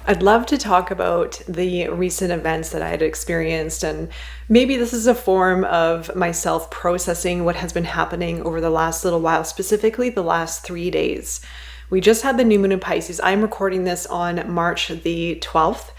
I'd love to talk about the recent events that I had experienced, and maybe this is a form of myself processing what has been happening over the last little while, specifically the last 3 days. We just had the new moon in Pisces. I'm recording this on March the 12th.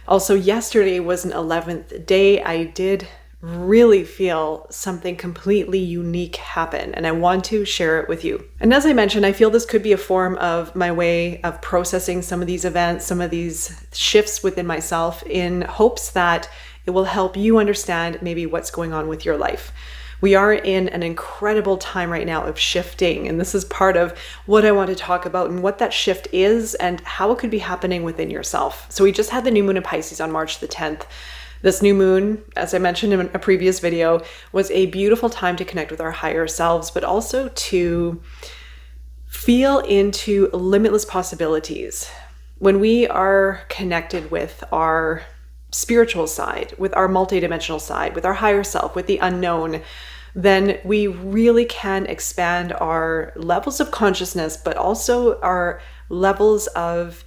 Also, yesterday was an 11th day. I did really feel something completely unique happen, and I want to share it with you. And as I mentioned, I feel this could be a form of my way of processing some of these events, some of these shifts within myself, in hopes that it will help you understand maybe what's going on with your life. We are in an incredible time right now of shifting, and this is part of what I want to talk about and what that shift is and how it could be happening within yourself. So we just had the new moon in Pisces on March the 10th. This new moon, as I mentioned in a previous video, was a beautiful time to connect with our higher selves, but also to feel into limitless possibilities. When we are connected with our spiritual side, with our multidimensional side, with our higher self, with the unknown, then we really can expand our levels of consciousness, but also our levels of,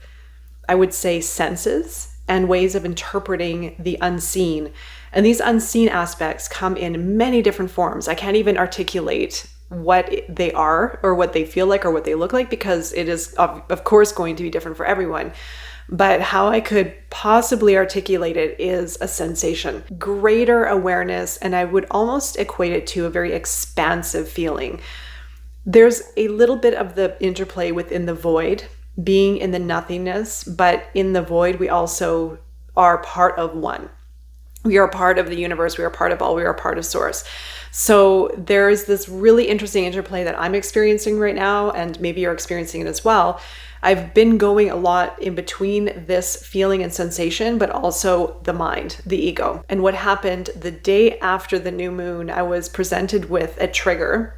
I would say, senses and ways of interpreting the unseen. And these unseen aspects come in many different forms. I can't even articulate what they are or what they feel like or what they look like, because it is of course going to be different for everyone. But how I could possibly articulate it is a sensation, greater awareness, and I would almost equate it to a very expansive feeling. There's a little bit of the interplay within the void, being in the nothingness, but in the void, we also are part of one. We are part of the universe. We are part of all. We are part of source. So there is this really interesting interplay that I'm experiencing right now, and maybe you're experiencing it as well. I've been going a lot in between this feeling and sensation, but also the mind, the ego. And what happened the day after the new moon, I was presented with a trigger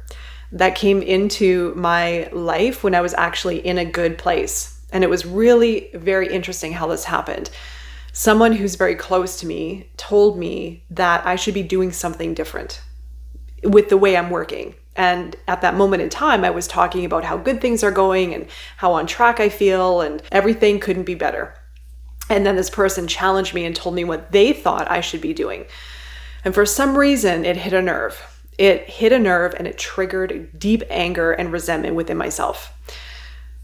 that came into my life when I was actually in a good place. And it was really very interesting how this happened. Someone who's very close to me told me that I should be doing something different with the way I'm working. And at that moment in time, I was talking about how good things are going and how on track I feel, and everything couldn't be better. And then this person challenged me and told me what they thought I should be doing. And for some reason, it hit a nerve. It hit a nerve and it triggered deep anger and resentment within myself.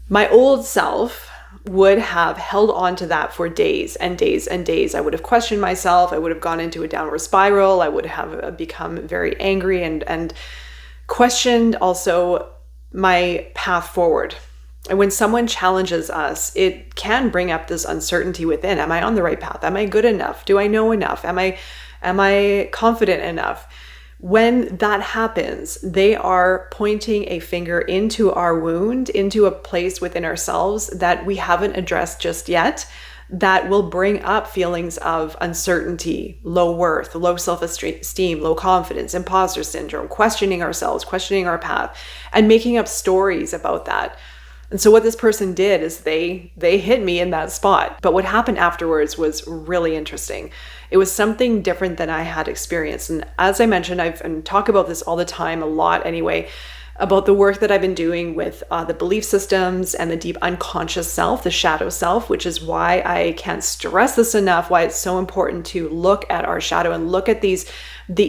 My old self would have held on to that for days and days and days. I would have questioned myself. I would have gone into a downward spiral. I would have become very angry and questioned also my path forward. And when someone challenges us, it can bring up this uncertainty within. Am I on the right path? Am I good enough? Do I know enough? Am I confident enough? When that happens, they are pointing a finger into our wound, into a place within ourselves that we haven't addressed just yet, that will bring up feelings of uncertainty, low worth, low self-esteem, low confidence, imposter syndrome, questioning ourselves, questioning our path, and making up stories about that. And so what this person did is they hit me in that spot. But what happened afterwards was really interesting. It was something different than I had experienced. And as I mentioned, I talk about this all the time, a lot anyway, about the work that I've been doing with the belief systems and the deep unconscious self, the shadow self, which is why I can't stress this enough, why it's so important to look at our shadow and look at the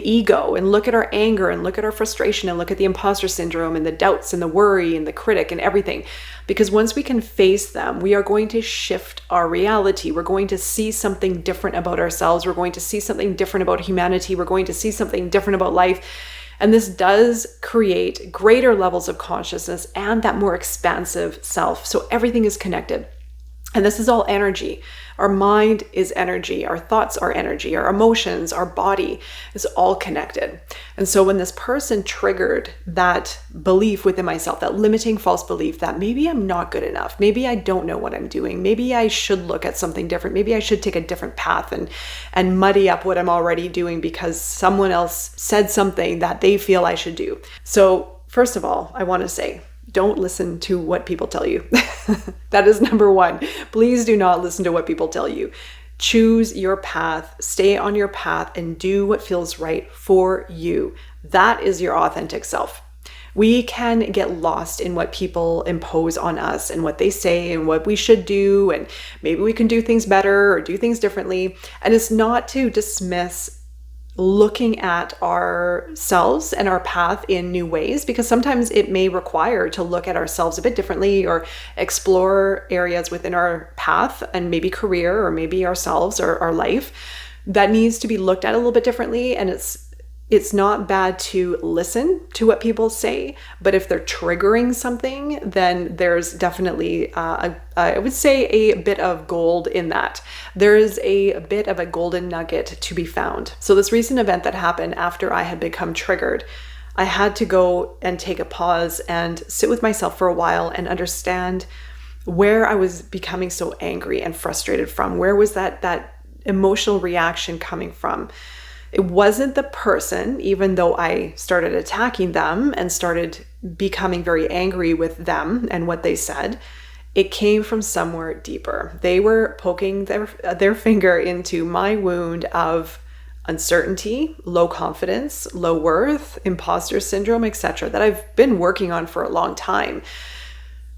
ego, and look at our anger, and look at our frustration, and look at the imposter syndrome and the doubts and the worry and the critic and everything. Because once we can face them, we are going to shift our reality. We're going to see something different about ourselves. We're going to see something different about humanity. We're going to see something different about life. And this does create greater levels of consciousness and that more expansive self. So everything is connected. And this is all energy. Our mind is energy. Our thoughts are energy. Our emotions, our body is all connected. And so when this person triggered that belief within myself, that limiting false belief that maybe I'm not good enough, maybe I don't know what I'm doing, maybe I should look at something different, maybe I should take a different path and muddy up what I'm already doing because someone else said something that they feel I should do. So first of all, I want to say, don't listen to what people tell you. That is number one. Please do not listen to what people tell you. Choose your path, stay on your path, and do what feels right for you. That is your authentic self. We can get lost in what people impose on us and what they say and what we should do. And maybe we can do things better or do things differently. And it's not to dismiss looking at ourselves and our path in new ways, because sometimes it may require to look at ourselves a bit differently or explore areas within our path and maybe career or maybe ourselves or our life that needs to be looked at a little bit differently. And it's not bad to listen to what people say, but if they're triggering something, then there's definitely, I would say, a bit of gold in that. There is a bit of a golden nugget to be found. So this recent event that happened after I had become triggered, I had to go and take a pause and sit with myself for a while and understand where I was becoming so angry and frustrated from. Where was that emotional reaction coming from? It wasn't the person, even though I started attacking them and started becoming very angry with them and what they said. It came from somewhere deeper. They were poking their finger into my wound of uncertainty, low confidence, low worth, imposter syndrome, etc., that I've been working on for a long time.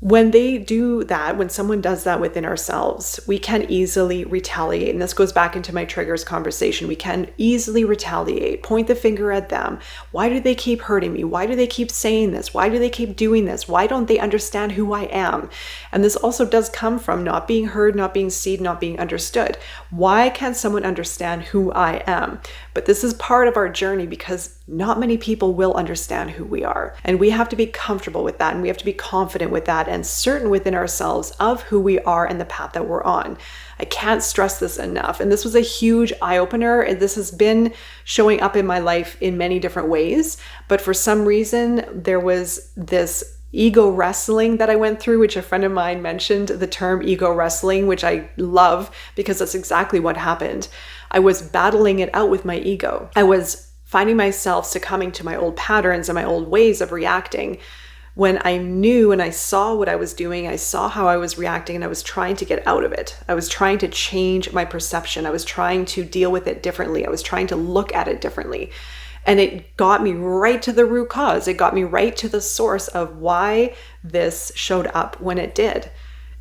When they do that, when someone does that within ourselves, we can easily retaliate. And this goes back into my triggers conversation. We can easily retaliate, point the finger at them. Why do they keep hurting me? Why do they keep saying this? Why do they keep doing this? Why don't they understand who I am? And this also does come from not being heard, not being seen, not being understood. Why can't someone understand who I am? But this is part of our journey, because not many people will understand who we are. And we have to be comfortable with that. And we have to be confident with that and certain within ourselves of who we are and the path that we're on. I can't stress this enough. And this was a huge eye-opener. And this has been showing up in my life in many different ways. But for some reason, there was this ego wrestling that I went through, which a friend of mine mentioned the term ego wrestling, which I love because that's exactly what happened. I was battling it out with my ego. I was finding myself succumbing to my old patterns and my old ways of reacting when I knew and I saw what I was doing. I saw how I was reacting and I was trying to get out of it. I was trying to change my perception. I was trying to deal with it differently. I was trying to look at it differently. And it got me right to the root cause. It got me right to the source of why this showed up when it did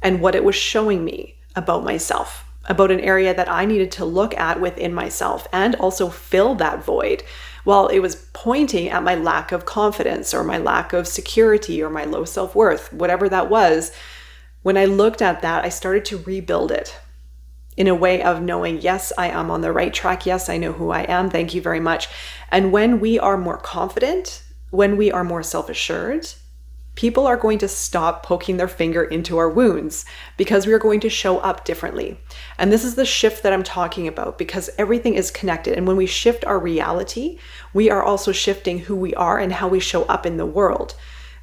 and what it was showing me about myself, about an area that I needed to look at within myself and also fill that void. While it was pointing at my lack of confidence or my lack of security or my low self-worth, whatever that was, when I looked at that, I started to rebuild it in a way of knowing, yes, I am on the right track. Yes, I know who I am. Thank you very much. And when we are more confident, when we are more self-assured, people are going to stop poking their finger into our wounds because we are going to show up differently. And this is the shift that I'm talking about, because everything is connected. And when we shift our reality, we are also shifting who we are and how we show up in the world.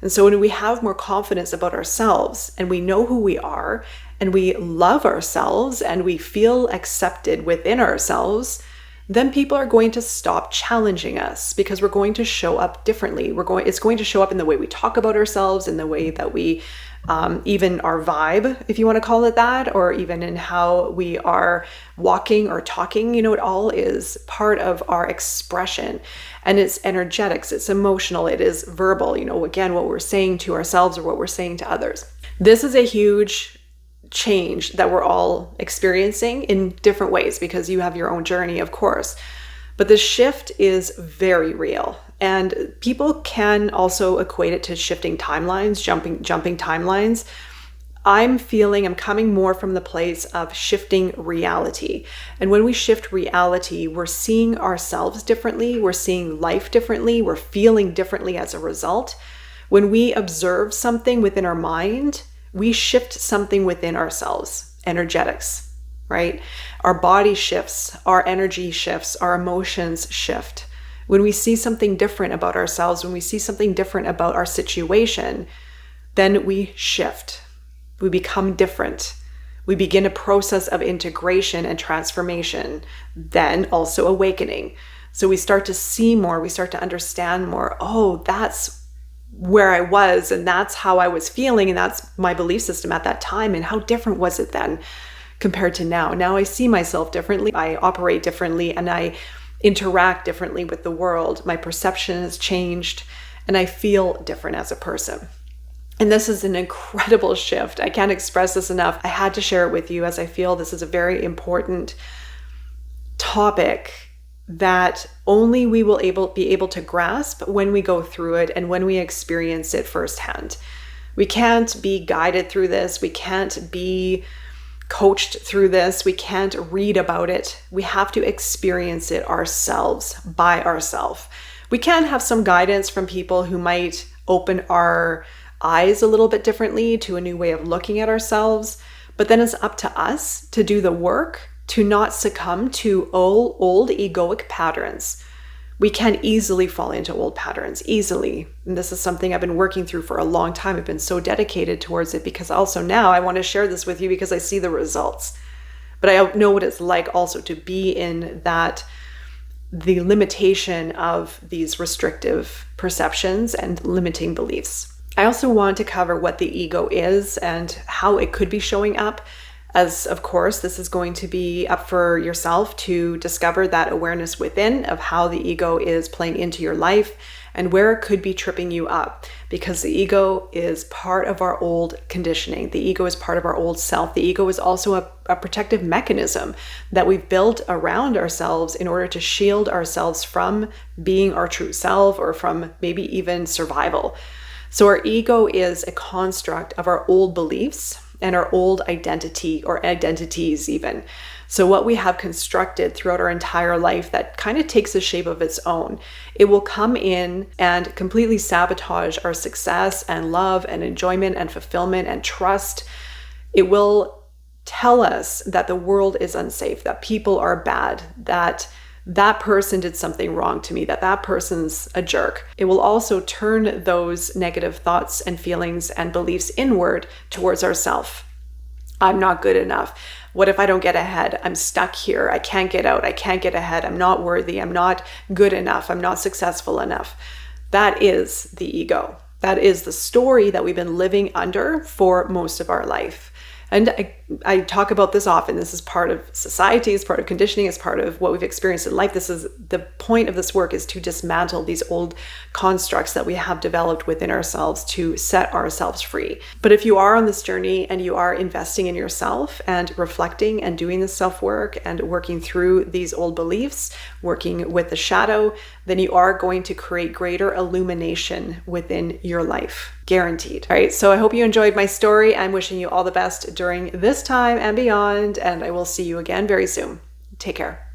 And so when we have more confidence about ourselves and we know who we are and we love ourselves and we feel accepted within ourselves, then people are going to stop challenging us because we're going to show up differently. It's going to show up in the way we talk about ourselves, in the way that we, even our vibe, if you want to call it that, or even in how we are walking or talking. It all is part of our expression, and it's energetics, it's emotional, it is verbal, again, what we're saying to ourselves or what we're saying to others. This is a huge change that we're all experiencing in different ways because you have your own journey, of course. But the shift is very real. And people can also equate it to shifting timelines, jumping timelines. I'm coming more from the place of shifting reality. And when we shift reality, we're seeing ourselves differently, we're seeing life differently, we're feeling differently as a result. When we observe something within our mind, we shift something within ourselves, energetics, right? Our body shifts, our energy shifts, our emotions shift. When we see something different about ourselves, when we see something different about our situation, then we shift. We become different. We begin a process of integration and transformation, then also awakening. So we start to see more, we start to understand more. Oh, that's where I was, and that's how I was feeling, and that's my belief system at that time, and how different was it then compared to now? Now I see myself differently, I operate differently, and I interact differently with the world. My perception has changed, and I feel different as a person. And this is an incredible shift. I can't express this enough. I had to share it with you as I feel this is a very important topic that only we will be able to grasp when we go through it and when we experience it firsthand. We can't be guided through this. We can't be coached through this. We can't read about it. We have to experience it ourselves, by ourselves. We can have some guidance from people who might open our eyes a little bit differently to a new way of looking at ourselves, but then it's up to us to do the work to not succumb to old egoic patterns. We can easily fall into old patterns, easily. And this is something I've been working through for a long time. I've been so dedicated towards it because also now I want to share this with you because I see the results. But I know what it's like also to be in that, the limitation of these restrictive perceptions and limiting beliefs. I also want to cover what the ego is and how it could be showing up, as of course this is going to be up for yourself to discover that awareness within of how the ego is playing into your life and where it could be tripping you up, because the ego is part of our old conditioning. The ego is part of our old self. The ego is also a protective mechanism that we've built around ourselves in order to shield ourselves from being our true self or from maybe even survival. So our ego is a construct of our old beliefs and our old identity or identities even. So what we have constructed throughout our entire life that kind of takes a shape of its own, it will come in and completely sabotage our success and love and enjoyment and fulfillment and trust. It will tell us that the world is unsafe, that people are bad, that person did something wrong to me, that person's a jerk. It will also turn those negative thoughts and feelings and beliefs inward towards ourselves. I'm not good enough. What if I don't get ahead? I'm stuck here. I can't get out. I can't get ahead. I'm not worthy. I'm not good enough. I'm not successful enough. That is the ego. That is the story that we've been living under for most of our life. And I talk about this often. This is part of society, it's part of conditioning, it's part of what we've experienced in life. This is the point of this work, is to dismantle these old constructs that we have developed within ourselves to set ourselves free. But if you are on this journey and you are investing in yourself and reflecting and doing this self-work and working through these old beliefs, working with the shadow, then you are going to create greater illumination within your life. Guaranteed. All right, so I hope you enjoyed my story. I'm wishing you all the best during this time and beyond, and I will see you again very soon. Take care.